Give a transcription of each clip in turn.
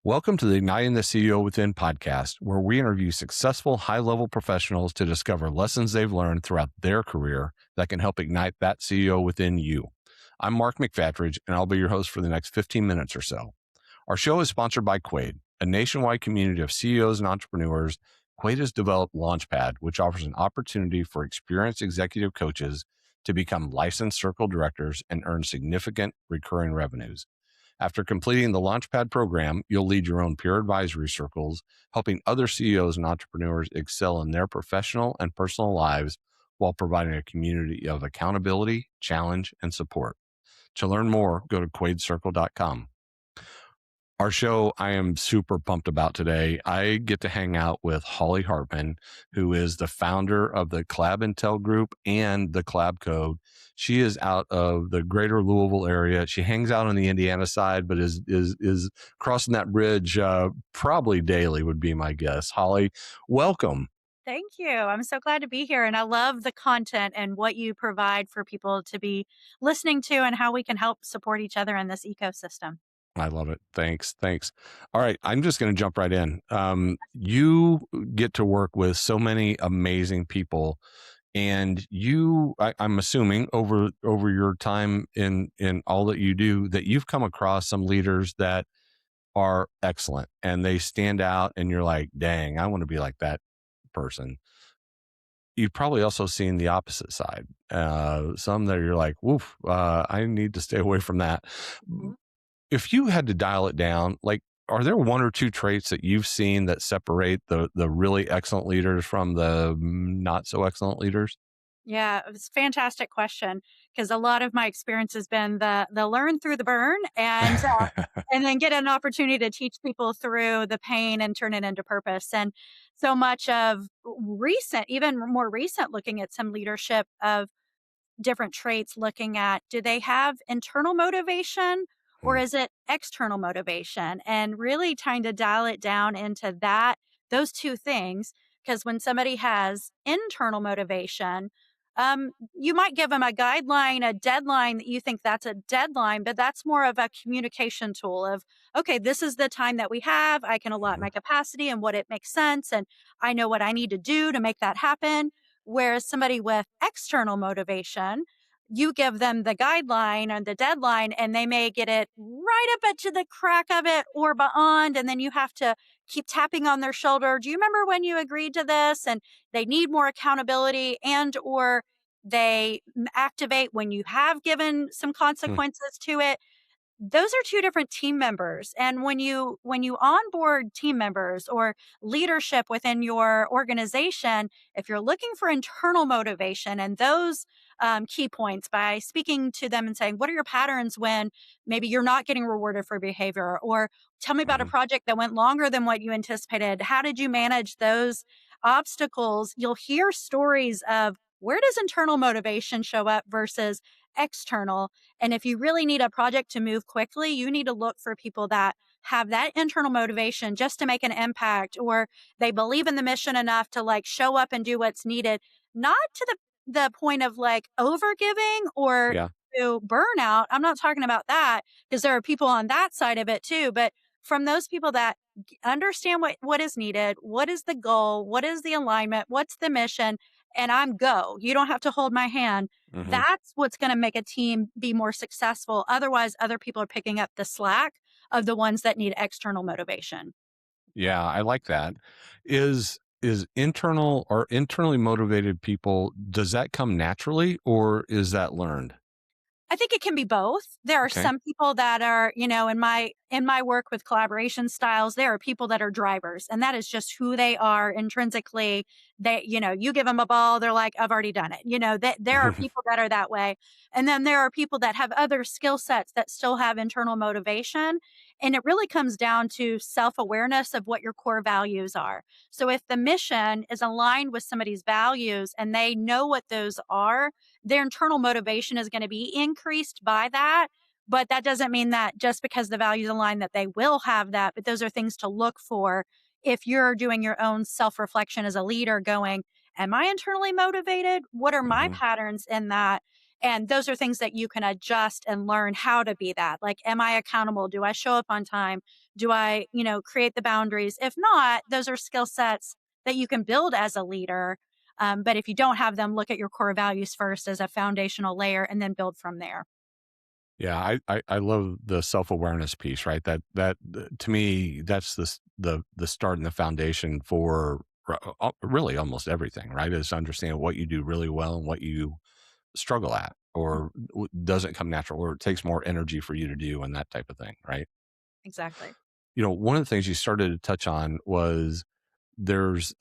Welcome to the Igniting the CEO Within podcast, where we interview successful high-level professionals to discover lessons they've learned throughout their career that can help ignite that CEO within you. I'm Mark McFatridge, and I'll be your host for the next 15 minutes or so. Our show is sponsored by Quade, a nationwide community of CEOs and entrepreneurs. Quade has developed Launchpad, which offers an opportunity for experienced executive coaches to become licensed circle directors and earn significant recurring revenues. After completing the Launchpad program, you'll lead your own peer advisory circles, helping other CEOs and entrepreneurs excel in their professional and personal lives while providing a community of accountability, challenge, and support. To learn more, go to quadecircle.com. Our show, I am super pumped about today. I get to hang out with Holly Hartman, who is the founder of the CollabIntel group and the CollabCode. She is out of the greater Louisville area. She hangs out on the Indiana side, but is crossing that bridge probably daily would be my guess. Holly, welcome. Thank you. I'm so glad to be here. And I love the content and what you provide for people to be listening to and how we can help support each other in this ecosystem. I love it. Thanks. All right. I'm just going to jump right in. You get to work with so many amazing people, and I'm assuming over your time in all that you do, that you've come across some leaders that are excellent and they stand out and you're like, dang, I want to be like that person. You've probably also seen the opposite side. Some that you're like, woof, I need to stay away from that. Mhm. If you had to dial it down, like, are there one or two traits that you've seen that separate the really excellent leaders from the not so excellent leaders? Yeah, it's a fantastic question because a lot of my experience has been the learn through the burn and then get an opportunity to teach people through the pain and turn it into purpose. And so much of recent, even more recent, looking at some leadership of different traits, looking at, do they have internal motivation or Hmm. is it external motivation, and really trying to dial it down into those two things. Because when somebody has internal motivation, you might give them a guideline, a deadline that you think that's a deadline, but that's more of a communication tool of, okay, this is the time that we have. I can allot Hmm. my capacity and what it makes sense. And I know what I need to do to make that happen. Whereas somebody with external motivation, you give them the guideline and the deadline, and they may get it right up into the crack of it or beyond. And then you have to keep tapping on their shoulder. Do you remember when you agreed to this? And they need more accountability, and or they activate when you have given some consequences to it. Those are two different team members. And when you onboard team members or leadership within your organization, if you're looking for internal motivation and those key points, by speaking to them and saying, what are your patterns when maybe you're not getting rewarded for behavior, or tell me about a Hmm. project that went longer than what you anticipated, how did you manage those obstacles? You'll hear stories of, where does internal motivation show up versus external. And if you really need a project to move quickly, you need to look for people that have that internal motivation just to make an impact, or they believe in the mission enough to like show up and do what's needed, not to the point of like overgiving or Yeah. to burnout. I'm not talking about that, because there are people on that side of it too, but from those people that understand what is needed, what is the goal, what is the alignment, what's the mission, and I'm go. You don't have to hold my hand. Hmm. That's what's going to make a team be more successful. Otherwise, other people are picking up the slack of the ones that need external motivation. Yeah, I like that. Is internal or internally motivated people, does that come naturally or is that learned? I think it can be both. There are Okay. some people that are, in my work with collaboration styles, there are people that are drivers, and that is just who they are intrinsically. You give them a ball, they're like, I've already done it. That there are people that are that way. And then there are people that have other skill sets that still have internal motivation. And it really comes down to self-awareness of what your core values are. So if the mission is aligned with somebody's values and they know what those are, their internal motivation is going to be increased by that. But that doesn't mean that just because the values align that they will have that, but those are things to look for if you're doing your own self-reflection as a leader, going, am I internally motivated? What are my Hmm. patterns in that? And those are things that you can adjust and learn how to be that. Like, am I accountable? Do I show up on time? Do I, create the boundaries? If not, those are skill sets that you can build as a leader. But if you don't have them, look at your core values first as a foundational layer and then build from there. Yeah, I love the self-awareness piece, right? To me, that's the start and the foundation for really almost everything, right? Is understanding what you do really well and what you struggle at Mm, or doesn't come natural or it takes more energy for you to do and that type of thing, right? exactly. One of the things you started to touch on was there's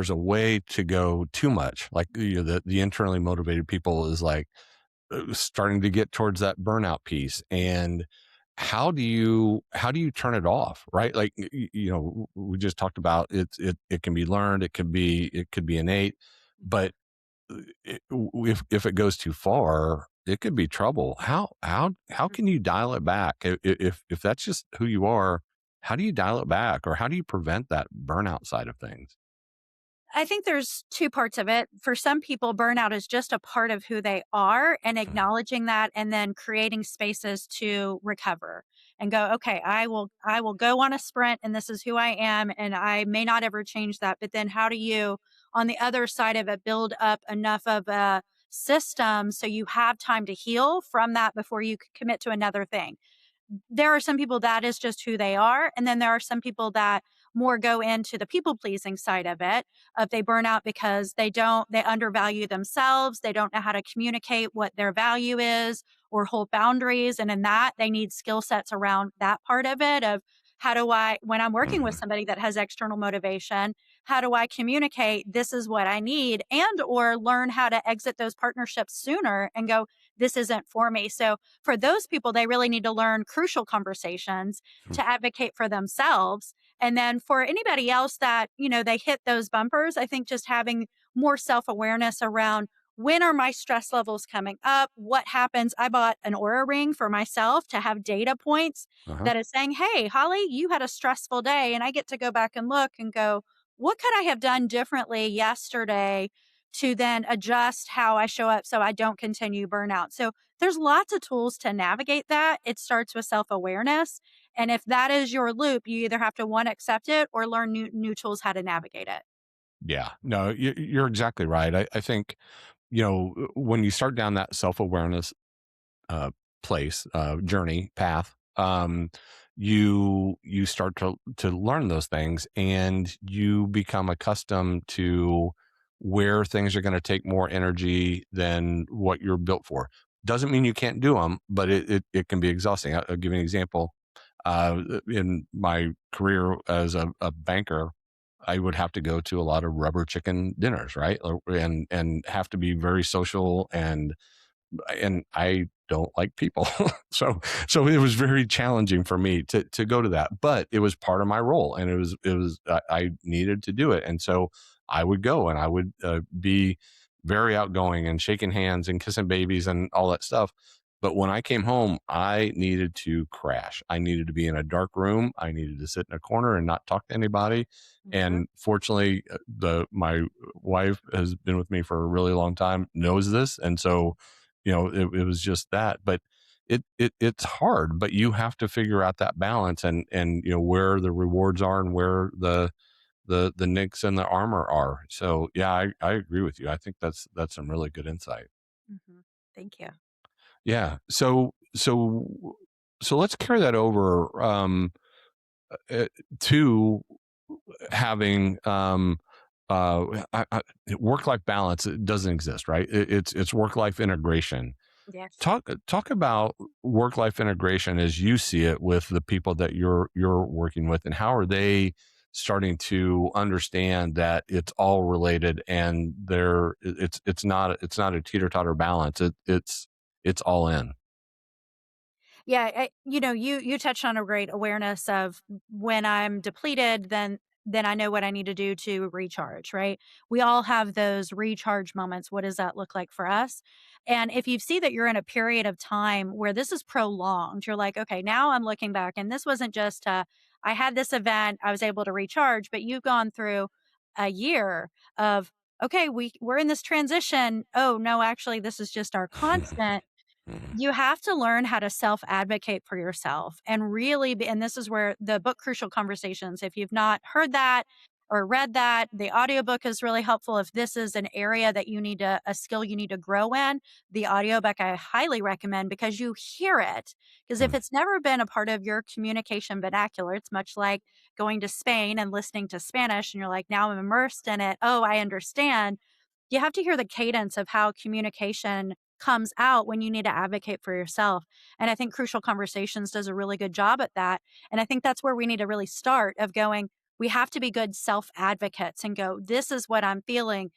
a way to go too much. Like the internally motivated people is like starting to get towards that burnout piece. And how do you turn it off, right? Like we just talked about it can be learned, it could be innate, but if it goes too far, it could be trouble. How Mhm. can you dial it back? If that's just who you are, how do you dial it back, or how do you prevent that burnout side of things? I think there's two parts of it. For some people, burnout is just a part of who they are, and Mhm. acknowledging that and then creating spaces to recover and go, okay, I will go on a sprint and this is who I am and I may not ever change that. But then how do you on the other side of it build up enough of a system so you have time to heal from that before you commit to another thing? There are some people that is just who they are. And then there are some people that more go into the people pleasing side of it. Of they burn out because they undervalue themselves. They don't know how to communicate what their value is or hold boundaries. And in that, they need skill sets around that part of it of how do I, when I'm working with Mhm. somebody that has external motivation, how do I communicate this is what I need and or learn how to exit those partnerships sooner and go, this isn't for me. So for those people, they really need to learn crucial conversations to advocate for themselves. And then for anybody else that, they hit those bumpers, I think just having more self awareness around when are my stress levels coming up? What happens? I bought an Aura ring for myself to have data points Uh-huh. that is saying, hey, Holly, you had a stressful day. And I get to go back and look and go, what could I have done differently yesterday to then adjust how I show up so I don't continue burnout? So there's lots of tools to navigate that. It starts with self awareness. And if that is your loop, you either have to one, accept it or learn new tools how to navigate it. Yeah, no, you're exactly right. I think when you start down that self-awareness uh, journey, path, you start to learn those things, and you become accustomed to where things are going to take more energy than what you're built for. Doesn't mean you can't do them, but it can be exhausting. I'll give you an example. In my career as a banker, I would have to go to a lot of rubber chicken dinners, right? And have to be very social, and I don't like people. so so it was very challenging for me to go to that, but it was part of my role, and it was I needed to do it. And so I would go, and I would be very outgoing and shaking hands and kissing babies and all that stuff. But when I came home, I needed to crash. I needed to be in a dark room. I needed to sit in a corner and not talk to anybody. Mhm. And fortunately, the my wife has been with me for a really long time, knows this, and so it was just that. But it's hard, but you have to figure out that balance, and where the rewards are and where the nicks and the armor are. So yeah, I agree with you. I think that's some really good insight. Mhm. Thank you. Yeah. So let's carry that over uh, to having work life balance. It doesn't exist, right? It's work life integration. Yes. Talk about work life integration as you see it with the people that you're working with, and how are they starting to understand that it's all related, and it's not a teeter totter balance. It's all in. Yeah, you touched on a great awareness of when I'm depleted, then I know what I need to do to recharge, right? We all have those recharge moments. What does that look like for us? And if you see that you're in a period of time where this is prolonged, you're like, okay, now I'm looking back and this wasn't just I had this event, I was able to recharge, but you've gone through a year of okay, we're in this transition. Oh, no, actually, this is just our constant. Mhm. You have to learn how to self advocate for yourself and really be, and this is where the book Crucial Conversations, if you've not heard that or read that, the audiobook is really helpful. If this is an area that you need a skill you need to grow in, the audiobook I highly recommend because you hear it. Because if Mm. it's never been a part of your communication vernacular, it's much like going to Spain and listening to Spanish and you're like, now I'm immersed in it. Oh, I understand. You have to hear the cadence of how communication comes out when you need to advocate for yourself. And I think Crucial Conversations does a really good job at that. And I think that's where we need to really start of going, we have to be good self advocates and go, this is what I'm feeling.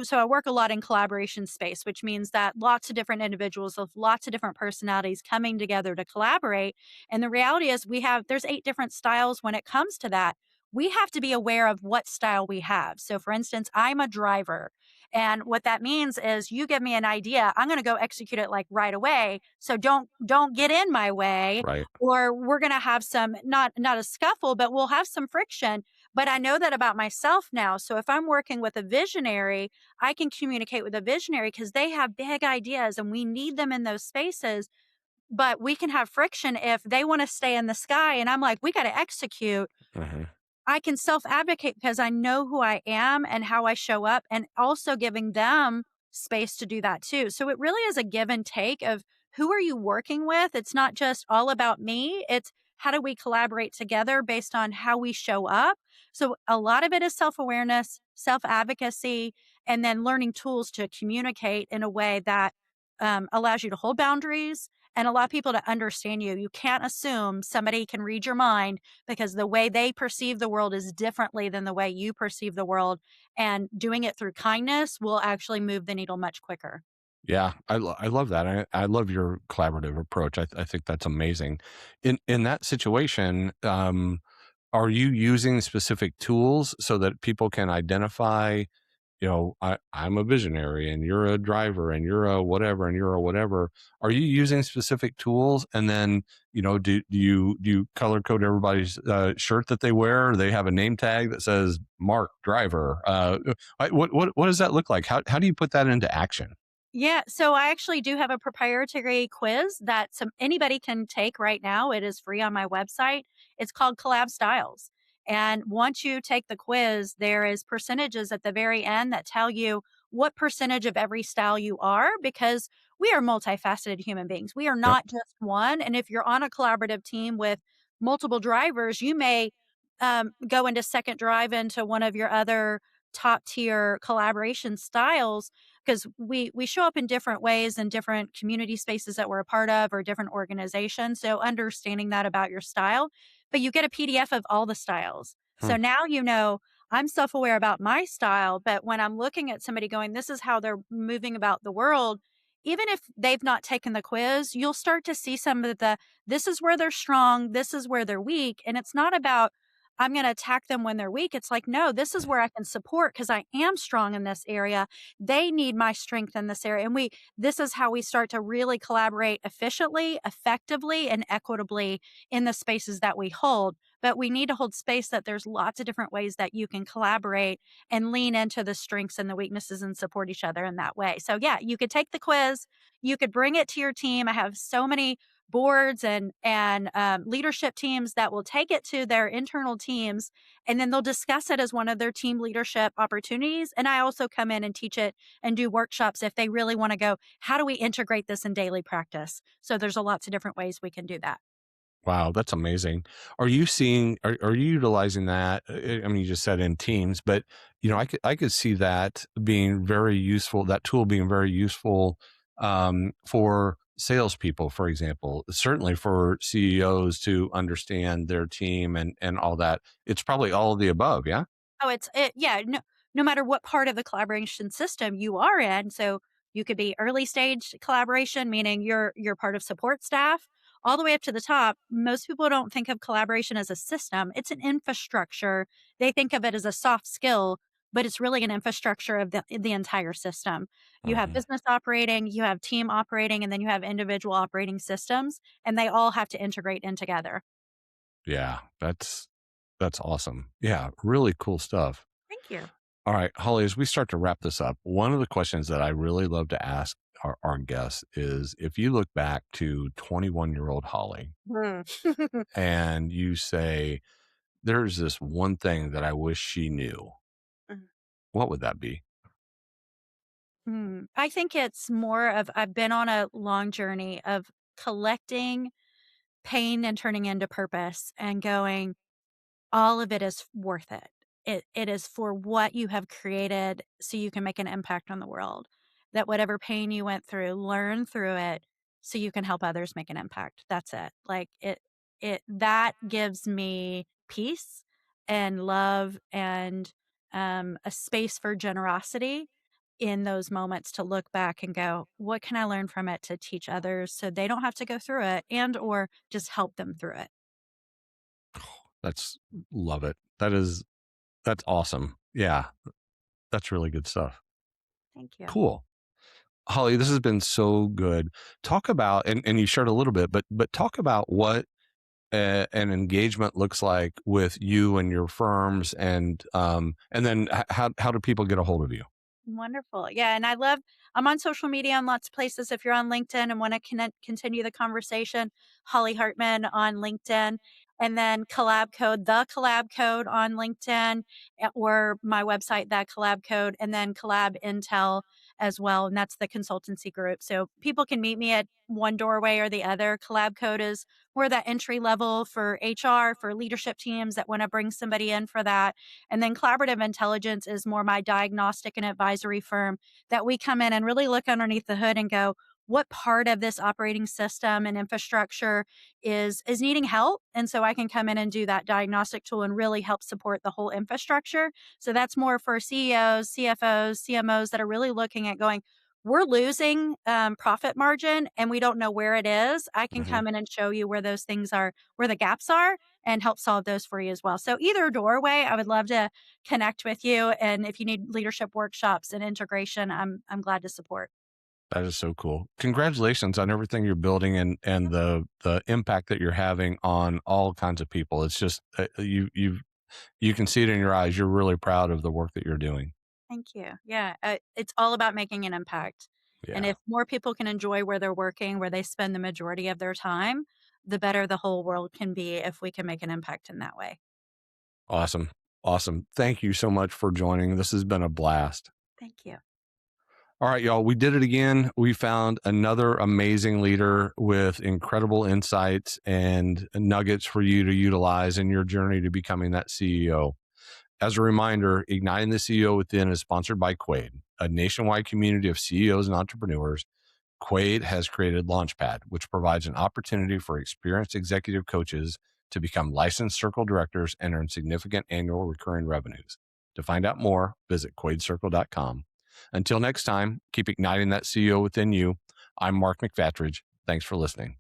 So I work a lot in collaboration space, which means that lots of different individuals with lots of different personalities coming together to collaborate. And the reality is there's 8 different styles when it comes to that. We have to be aware of what style we have. So for instance, I'm a driver. And what that means is you give me an idea, I'm going to go execute it like right away. So don't get in my way Right. or we're going to have some not a scuffle, but we'll have some friction. But I know that about myself now. So if I'm working with a visionary, I can communicate with a visionary because they have big ideas and we need them in those spaces. But we can have friction if they want to stay in the sky and I'm like, we got to execute. Mhm. I can self advocate because I know who I am and how I show up, and also giving them space to do that too. So it really is a give and take of who are you working with? It's not just all about me. It's how do we collaborate together based on how we show up? So a lot of it is self awareness, self advocacy, and then learning tools to communicate in a way that allows you to hold boundaries and allow people to understand you. You can't assume somebody can read your mind because the way they perceive the world is differently than the way you perceive the world. And doing it through kindness will actually move the needle much quicker. Yeah, I love that. I love your collaborative approach. I think that's amazing. In that situation, are you using specific tools so that people can identify, I'm a visionary and you're a driver and you're a whatever and you're a whatever. Are you using specific tools? And then, do you color code everybody's shirt that they wear? Or they have a name tag that says Mark Driver. What does that look like? How do you put that into action? Yeah, so I actually do have a proprietary quiz that anybody can take right now. It is free on my website. It's called Collab Styles. And once you take the quiz, there is percentages at the very end that tell you what percentage of every style you are because we are multifaceted human beings. We are Yep. not just one. And if you're on a collaborative team with multiple drivers, you may go into second drive into one of your other top tier collaboration styles because we show up in different ways in different community spaces that we're a part of or different organizations. So understanding that about your style, but you get a PDF of all the styles. Hmm. So now you know I'm self-aware about my style, but when I'm looking at somebody going, this is how they're moving about the world, even if they've not taken the quiz, you'll start to see some of this is where they're strong, this is where they're weak. And it's not about I'm going to attack them when they're weak. It's like, no, this is where I can support because I am strong in this area. They need my strength in this area. And this is how we start to really collaborate efficiently, effectively, and equitably in the spaces that we hold. But we need to hold space that there's lots of different ways that you can collaborate and lean into the strengths and the weaknesses and support each other in that way. So, yeah, you could take the quiz, you could bring it to your team. I have so many boards and leadership teams that will take it to their internal teams and then they'll discuss it as one of their team leadership opportunities. And I also come in and teach it and do workshops if they really want to go, how do we integrate this in daily practice? So there's a lots of different ways we can do that. Wow, that's amazing. Are you utilizing that? I mean, you just said in teams, but I could see that being very useful, that tool being very useful for salespeople, for example, certainly for CEOs to understand their team and all that. It's probably all of the above. Yeah. Oh, yeah, no matter what part of the collaboration system you are in. So you could be early stage collaboration, meaning you're part of support staff, all the way up to the top. Most people don't think of collaboration as a system. It's an infrastructure. They think of it as a soft skill, but it's really an infrastructure of the entire system. You have Mhm. business operating, you have team operating, and then you have individual operating systems, and they all have to integrate in together. Yeah, that's awesome. Yeah, really cool stuff. Thank you. All right, Holly, as we start to wrap this up, one of the questions that I really love to ask our guests is if you look back to 21-year-old Holly Hmm. and you say, there's this one thing that I wish she knew, what would that be? I think it's more of I've been on a long journey of collecting pain and turning into purpose and going, all of it is worth it. It is for what you have created so you can make an impact on the world. That whatever pain you went through, learn through it so you can help others make an impact. That's it. Like it that gives me peace and love and a space for generosity in those moments to look back and go, what can I learn from it to teach others so they don't have to go through it and or just help them through it. That's love it. That's awesome. Yeah, that's really good stuff. Thank you. Cool. Holly, this has been so good. Talk about, and you shared a little bit, but talk about what an engagement looks like with you and your firms, and then how do people get a hold of you? Wonderful. Yeah, and I'm on social media in lots of places. If you're on LinkedIn and want to continue the conversation, Holly Hartman on LinkedIn, and then CollabCode, the CollabCode on LinkedIn, or my website, that CollabCode, and then CollabIntel as well. And that's the consultancy group. So people can meet me at one doorway or the other. CollabCode is we're that entry level for HR, for leadership teams that want to bring somebody in for that. And then collaborative intelligence is more my diagnostic and advisory firm that we come in and really look underneath the hood and go, what part of this operating system and infrastructure is needing help? And so I can come in and do that diagnostic tool and really help support the whole infrastructure. So that's more for CEOs, CFOs, CMOs that are really looking at going, we're losing profit margin and we don't know where it is. I can Mhm. come in and show you where those things are, where the gaps are, and help solve those for you as well. So either doorway, I would love to connect with you. And if you need leadership workshops and integration, I'm glad to support. That is so cool. Congratulations on everything you're building and the impact that you're having on all kinds of people. It's just you can see it in your eyes. You're really proud of the work that you're doing. Thank you. Yeah, it's all about making an impact. And Yeah. if more people can enjoy where they're working, where they spend the majority of their time, the better the whole world can be if we can make an impact in that way. Awesome. Awesome. Thank you so much for joining. This has been a blast. Thank you. All right, y'all, we did it again. We found another amazing leader with incredible insights and nuggets for you to utilize in your journey to becoming that CEO. As a reminder, Igniting the CEO Within is sponsored by Quade, a nationwide community of CEOs and entrepreneurs. Quade has created Launchpad, which provides an opportunity for experienced executive coaches to become licensed circle directors and earn significant annual recurring revenues. To find out more, visit quadecircle.com. Until next time, keep igniting that CEO within you. I'm Mark McFatridge. Thanks for listening.